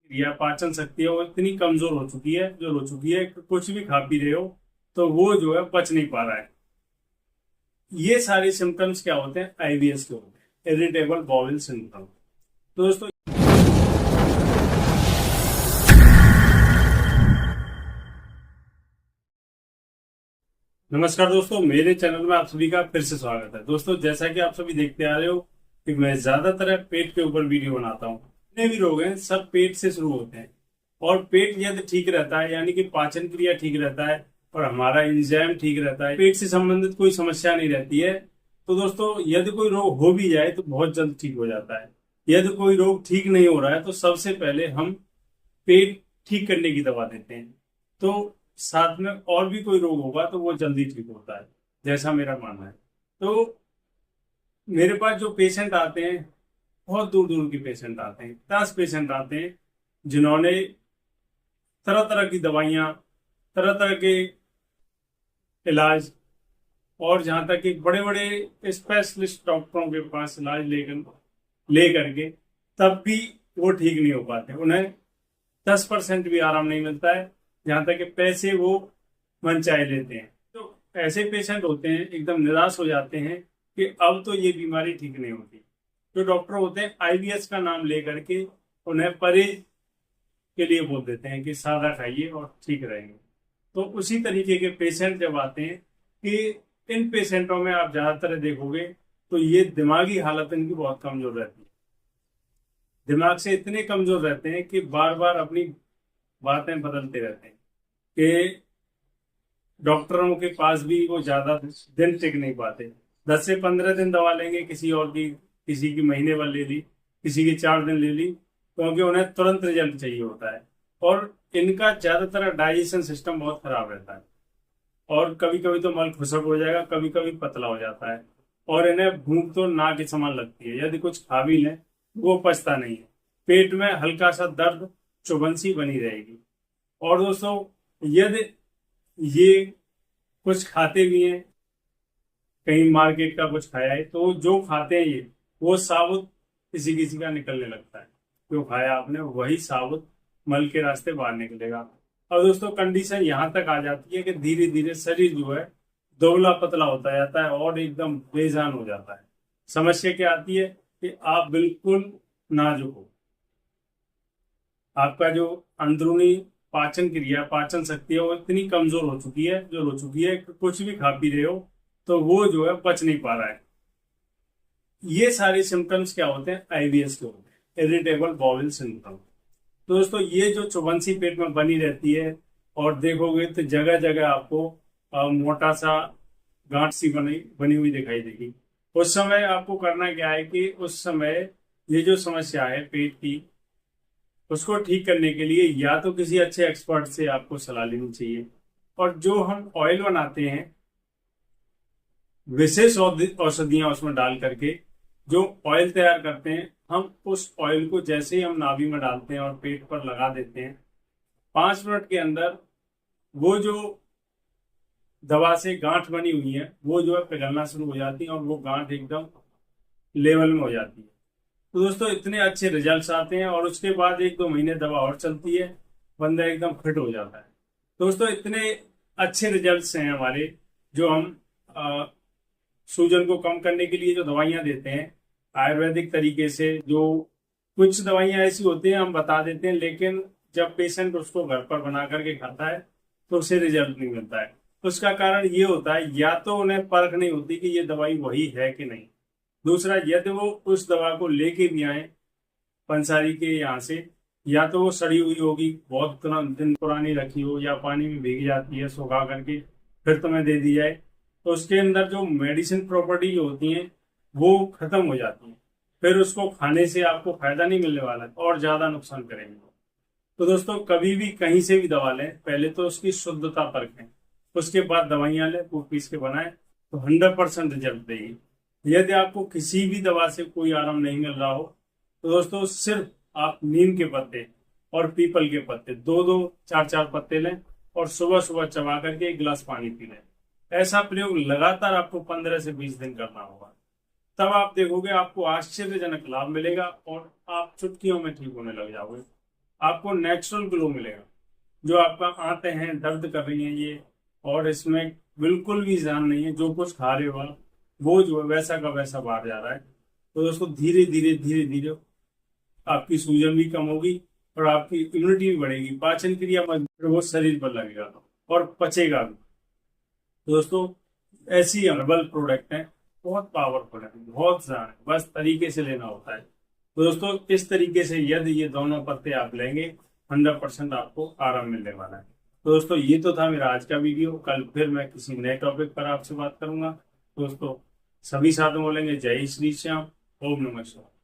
क्रिया पाचन शक्ति है वो इतनी कमजोर हो चुकी है कि कुछ भी खा पी रहे हो तो वो जो है पच नहीं पा रहा है। ये सारे सिम्टम्स क्या होते हैं? आईबीएस के होते हैं, इरिटेबल बाउल सिंड्रोम। तो दोस्तों, नमस्कार दोस्तों, मेरे चैनल में आप सभी का फिर से स्वागत है। दोस्तों, जैसा कि आप सभी देखते आ रहे हो कि मैं ज्यादातर पेट के ऊपर वीडियो बनाता हूँ। जितने भी रोग हैं सब पेट से शुरू होते हैं, और पेट यदि ठीक रहता है यानी कि पाचन क्रिया ठीक रहता है और हमारा एंजाइम ठीक रहता है, पेट से संबंधित कोई समस्या नहीं रहती है, तो दोस्तों यदि कोई रोग हो भी जाए तो बहुत जल्द ठीक हो जाता है। यदि कोई रोग ठीक नहीं हो रहा है तो सबसे पहले हम पेट ठीक करने की दवा देते हैं, तो साथ में और भी कोई रोग होगा तो वो जल्दी ठीक होता है, जैसा मेरा मानना है। तो मेरे पास जो पेशेंट आते हैं, बहुत दूर दूर के पेशेंट आते हैं, 10 पेशेंट आते हैं जिन्होंने तरह तरह की दवाइयाँ, तरह तरह के इलाज, और जहाँ तक कि बड़े बड़े स्पेशलिस्ट डॉक्टरों के पास इलाज ले करके तब भी वो ठीक नहीं हो पाते। उन्हें 10% भी आराम नहीं मिलता है, जहाँ तक कि पैसे वो मनचाहे लेते हैं। तो ऐसे पेशेंट होते हैं एकदम निराश हो जाते हैं कि अब तो ये बीमारी ठीक नहीं होती। जो डॉक्टर होते हैं आईबीएस का नाम लेकर के उन्हें परहेज के लिए बोल देते हैं कि सादा खाइए और ठीक रहेंगे। तो उसी तरीके के पेशेंट जब आते हैं कि इन पेशेंटों में आप ज्यादातर देखोगे तो ये दिमागी हालत इनकी बहुत कमजोर रहती है। दिमाग से इतने कमजोर रहते हैं कि बार बार अपनी बातें बदलते रहते हैं कि डॉक्टरों के पास भी वो ज्यादा दिन टिक नहीं पाते। 10 से 15 दिन दवा लेंगे, किसी की महीने भर ले ली, किसी की 4 दिन ले ली, क्योंकि उन्हें तुरंत रिजल्ट चाहिए होता है। और इनका ज्यादातर डाइजेशन सिस्टम बहुत खराब रहता है, और कभी कभी तो मल खुशक हो जाएगा, कभी कभी पतला हो जाता है, और इन्हें भूख तो ना के समान लगती है। यदि कुछ खा भी लें वो पचता नहीं है, पेट में हल्का सा दर्द, चुभन सी बनी रहेगी। और दोस्तों, यदि ये कुछ खाते भी हैं, कहीं मार्केट का कुछ खाया है, तो जो खाते हैं ये वो साबुत किसी किसी का निकलने लगता है। जो खाया आपने वही साबुत मल के रास्ते बाहर निकलेगा। और दोस्तों, कंडीशन यहाँ तक आ जाती है कि धीरे धीरे शरीर जो है दुबला पतला होता जाता है और एकदम बेजान हो जाता है। समस्या क्या आती है कि आप बिल्कुल नाजुक हो, आपका जो अंदरूनी पाचन क्रिया, पाचन शक्ति है वो इतनी कमजोर हो चुकी है कि कुछ भी खा पी रहे हो तो वो जो है पच नहीं पा रहा है। ये सारे सिम्टम्स क्या होते हैं? आईबीएस के होते हैं, इरिटेबल बाउल सिंड्रोम। तो दोस्तों, ये जो चुभन सी पेट में बनी रहती है, और देखोगे तो जगह जगह आपको मोटा सा गांठ सी बनी बनी हुई दिखाई देगी। उस समय आपको करना क्या है कि उस समय ये जो समस्या है पेट की, उसको ठीक करने के लिए या तो किसी अच्छे एक्सपर्ट से आपको सलाह लेनी चाहिए। और जो हम ऑयल बनाते हैं, विशेष औषधियां उसमें डाल करके जो ऑयल तैयार करते हैं, हम उस ऑयल को जैसे ही हम नाभि में डालते हैं और पेट पर लगा देते हैं, 5 मिनट के अंदर वो जो दवा से गांठ बनी हुई है वो जो है पिघलना शुरू हो जाती है, और वो गांठ एकदम लेवल में हो जाती है। तो दोस्तों, इतने अच्छे रिजल्ट्स आते हैं, और उसके बाद 1-2 महीने दवा और चलती है, बंदा एकदम फिट हो जाता है। दोस्तों, इतने अच्छे रिजल्ट्स हैं हमारे, जो हम सूजन को कम करने के लिए जो दवाइयाँ देते हैं आयुर्वेदिक तरीके से। जो कुछ दवाइयाँ ऐसी होती हैं हम बता देते हैं, लेकिन जब पेशेंट उसको घर पर बना करके खाता है तो उसे रिजल्ट नहीं मिलता है। उसका कारण ये होता है, या तो उन्हें परख नहीं होती कि ये दवाई वही है कि नहीं। दूसरा, यदि वो उस दवा को लेके भी आए पंसारी के यहाँ से, या तो वो सड़ी हुई होगी, बहुत दिन पुरानी रखी हो, या पानी में भीग जाती है सुखा करके फिर तुम्हें दे दी जाए, तो उसके अंदर जो मेडिसिन प्रॉपर्टी होती हैं वो खत्म हो जाती है। फिर उसको खाने से आपको फायदा नहीं मिलने वाला है और ज्यादा नुकसान करेंगे। तो दोस्तों, कभी भी कहीं से भी दवा लें, पहले तो उसकी शुद्धता परखें, उसके बाद दवाइयां लें, वो पीस के बनाएं, तो 100% रिजल्ट देगी। यदि आपको किसी भी दवा से कोई आराम नहीं मिल रहा हो तो दोस्तों, सिर्फ आप नीम के पत्ते और पीपल के पत्ते 2-2, 4-4 पत्ते लें, और सुबह सुबह चबा करके 1 गिलास पानी पी लें। ऐसा प्रयोग लगातार आपको 15 से 20 दिन करना होगा। तब आप देखोगे आपको आश्चर्यजनक लाभ मिलेगा और आप चुटकियों में ठीक होने लग जाओगे। आपको नेचुरल ग्लो मिलेगा। जो आपका आंतें हैं दर्द कर रही हैं ये, और इसमें बिल्कुल भी जान नहीं है, जो कुछ खा रहे हो आप वो जो है वैसा का वैसा बाहर जा रहा है। तो दोस्तों धीरे धीरे धीरे धीरे आपकी सूजन भी कम होगी और आपकी इम्यूनिटी भी बढ़ेगी, पाचन क्रिया मजबूत, वो शरीर पर लगेगा और पचेगा भी। तो दोस्तों ऐसी हर्बल प्रोडक्ट है, बहुत पावरफुल है, बहुत ज्यादा है, बस तरीके से लेना होता है। तो दोस्तों इस तरीके से यदि ये दोनों पत्ते आप लेंगे 100% आपको आराम मिलने वाला है। तो दोस्तों ये तो था मेरा आज का वीडियो, कल फिर मैं किसी नए टॉपिक पर आपसे बात करूंगा। दोस्तों सभी साथ में बोलेंगे जय श्री श्याम, ओम नमः शिवाय।